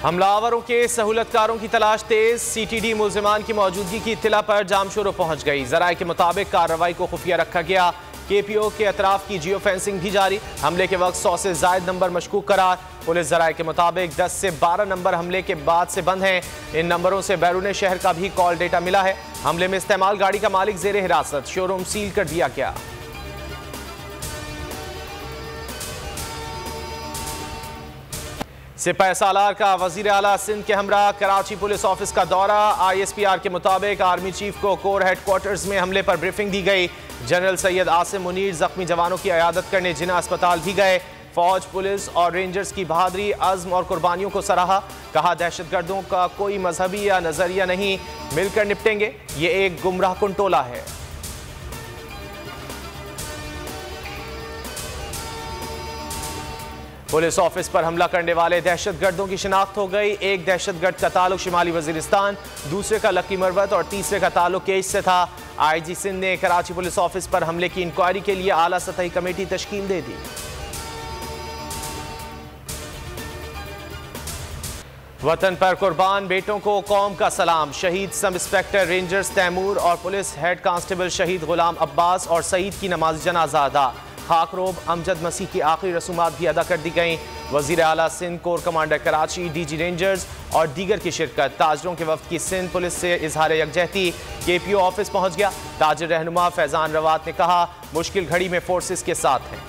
हमलावरों के सहूलतकारों की तलाश तेज। सीटीडी मुल्जिमान की मौजूदगी की इत्तला पर जामशोरो पहुंच गई। जराये के मुताबिक कार्रवाई को खुफिया रखा गया। केपीओ के अतराफ की जियो फेंसिंग भी जारी। हमले के वक्त 100 से जायद नंबर मशकूक करार। पुलिस जराये के मुताबिक 10 से 12 नंबर हमले के बाद से बंद हैं। इन नंबरों से बैरून शहर का भी कॉल डेटा मिला है। हमले में इस्तेमाल गाड़ी का मालिक जेर हिरासत। शोरूम सील कर दिया गया। सिपाही सालार का वजीर आला सिंध के हमरा कराची पुलिस ऑफिस का दौरा। ISPR के मुताबिक आर्मी चीफ को कोर हेडक्वार्टर्स में हमले पर ब्रीफिंग दी गई। जनरल सैयद आसिम मुनीर जख्मी जवानों की अयादत करने जिन्ना अस्पताल भी गए। फौज, पुलिस और रेंजर्स की बहादुरी, अज़्म और कुर्बानियों को सराहा। कहा दहशतगर्दों का कोई मजहबी या नजरिया नहीं, मिलकर निपटेंगे। ये एक गुमराह कुन टोला है। पुलिस ऑफिस पर हमला करने वाले दहशतगर्दों की शिनाख्त हो गई। एक दहशतगर्द का ताल्लुक शिमाली वजीरिस्तान, दूसरे का लक्की मरवत और तीसरे का ताल्लुक केज से था। IG सिंध ने कराची पुलिस ऑफिस पर हमले की इंक्वायरी के लिए आला सतही कमेटी तश्कील दे दी। वतन पर कुर्बान बेटों को कौम का सलाम। शहीद सब इंस्पेक्टर रेंजर्स तैमूर और पुलिस हेड कांस्टेबल शहीद गुलाम अब्बास और सईद की नमाज जनाजा अदा। खाकरोब अमजद मसीह की आखिरी रसूमात भी अदा कर दी गईं। वजीर आला Sindh, corps commander Karachi, DG rangers और दीगर की शिरकत। ताजरों के वफ्द की सिंध पुलिस से इजहार यकजहती। KPO ऑफिस पहुंच गया। ताजर रहनुमा फैजान रवात ने कहा मुश्किल घड़ी में फोर्सेस के साथ हैं।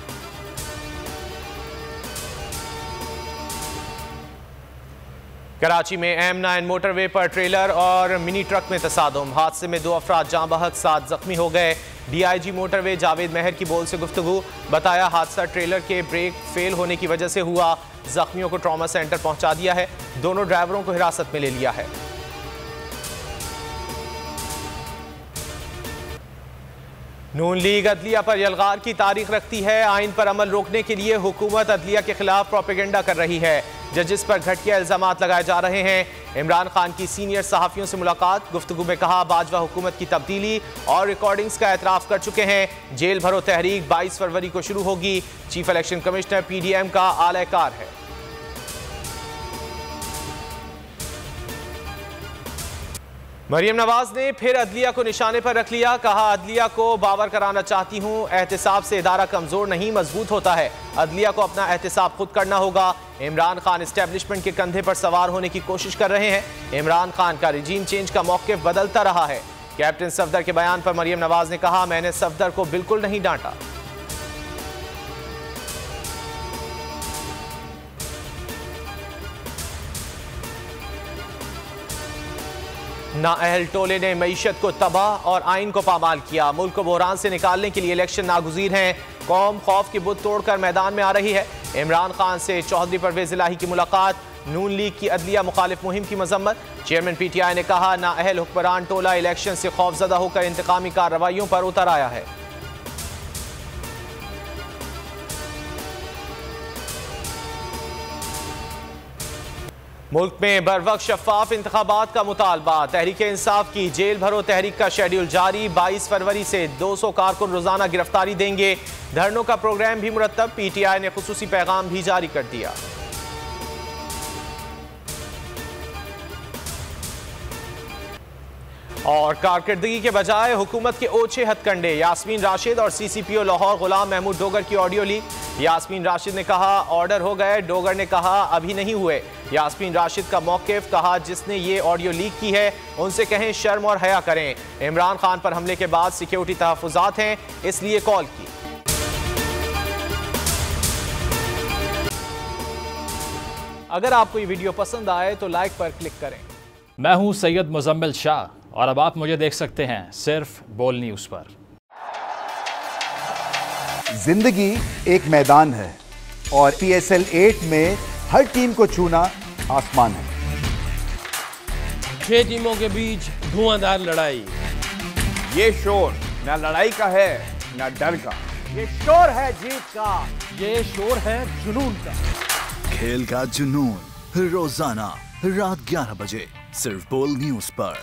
कराची में M9 मोटरवे पर ट्रेलर और मिनी ट्रक में तसादुम। हादसे में 2 अफराद जाँ बहक, 7 जख्मी हो गए। DIG मोटरवे जावेद मेहर की बोल से गुफ्तगू। बताया हादसा ट्रेलर के ब्रेक फेल होने की वजह से हुआ। जख्मियों को ट्रॉमा सेंटर पहुंचा दिया है। दोनों ड्राइवरों को हिरासत में ले लिया है। नून लीग अदलिया पर यलगार की तारीख रखती है। आइन पर अमल रोकने के लिए हुकूमत अदलिया के खिलाफ प्रोपेगेंडा कर रही है। जजिस पर घटिया इल्जामात लगाए जा रहे हैं। इमरान खान की सीनियर सहाफियों से मुलाकात। गुफ्तगू में कहा बाजवा हुकूमत की तब्दीली और रिकॉर्डिंग्स का एतराफ़ कर चुके हैं। जेल भरो तहरीक 22 फरवरी को शुरू होगी। चीफ इलेक्शन कमिश्नर PDM का आलाकार है। मरियम नवाज ने फिर अदलिया को निशाने पर रख लिया। कहा अदलिया को बावर कराना चाहती हूँ। एहतिसाब से इदारा कमजोर नहीं मजबूत होता है। अदलिया को अपना एहतिसाब खुद करना होगा। इमरान खान एस्टेब्लिशमेंट के कंधे पर सवार होने की कोशिश कर रहे हैं। इमरान खान का रिजीम चेंज का मौक़िफ़ बदलता रहा है। कैप्टन सफदर के बयान पर मरियम नवाज ने कहा मैंने सफदर को बिल्कुल नहीं डांटा। नाअहल टोले ने मईशत को तबाह और आइन को पामाल किया। मुल्क को बहरान से निकालने के लिए इलेक्शन नागुज़ीर हैं। कौम खौफ की बुत तोड़कर मैदान में आ रही है। इमरान खान से चौधरी परवेज इलाही की मुलाकात। नून लीग की अदलिया मुखालिफ मुहिम की मजम्मत। चेयरमैन PTI ने कहा नाअहल हुक्मरान टोला इलेक्शन से खौफजदा होकर इंतकामी कार्रवाइयों पर उतर आया है। मुल्क में बरवक्त शफाफ इंतखाबात का मुतालबा। तहरीक इंसाफ की जेल भरो तहरीक का शेड्यूल जारी। 22 फरवरी से 200 कारकुन रोजाना गिरफ्तारी देंगे। धरनों का प्रोग्राम भी मुरतब। PTI ने खुसूसी पैगाम भी जारी कर दिया। और कारकर्दगी के बजाय हुकूमत के ओछे हथकंडे। यास्मीन राशिद और CCPO लाहौर गुलाम महमूद डोगर की ऑडियो लीक। यास्मीन राशिद ने कहा ऑर्डर हो गए। डोगर ने कहा अभी नहीं हुए। यास्मीन राशिद का मौक़िफ़। कहा जिसने ये ऑडियो लीक की है उनसे कहें शर्म और हया करें। इमरान खान पर हमले के बाद सिक्योरिटी तहफ़्फ़ुज़ात हैं इसलिए कॉल की। अगर आपको ये वीडियो पसंद आए तो लाइक पर क्लिक करें। मैं हूं सैयद मुजम्मिल शाह और अब आप मुझे देख सकते हैं सिर्फ बोल न्यूज़ पर। जिंदगी एक मैदान है और PSL 8 में हर टीम को छूना आसमान है। 6 टीमों के बीच धुआंधार लड़ाई। ये शोर ना लड़ाई का है ना डर का। ये शोर है जीत का। ये शोर है जुनून का। खेल का जुनून रोजाना रात 11 बजे सिर्फ बोल न्यूज़ पर।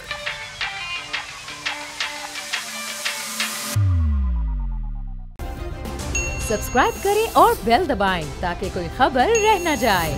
सब्सक्राइब करें और बेल दबाएं ताकि कोई खबर रह न जाए।